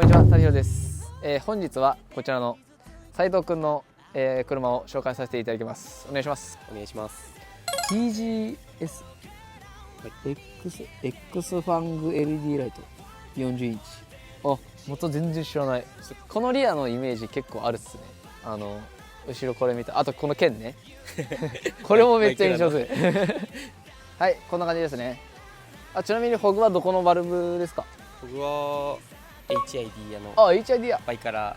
こんにちは、谷弘です。本日はこちらの斉藤くんの、車を紹介させていただきます。お願いします。お願いします。 TGS、はい、X ファング LED ライト40インチ。あ、また全然知らない。このリアのイメージ結構あるっすね。後ろこれ見た、あとこの剣ねこれもめっちゃ印象強いはい、こんな感じですね。ちなみにホグはどこのバルブですか？僕は HID あ、HID や。バイカラ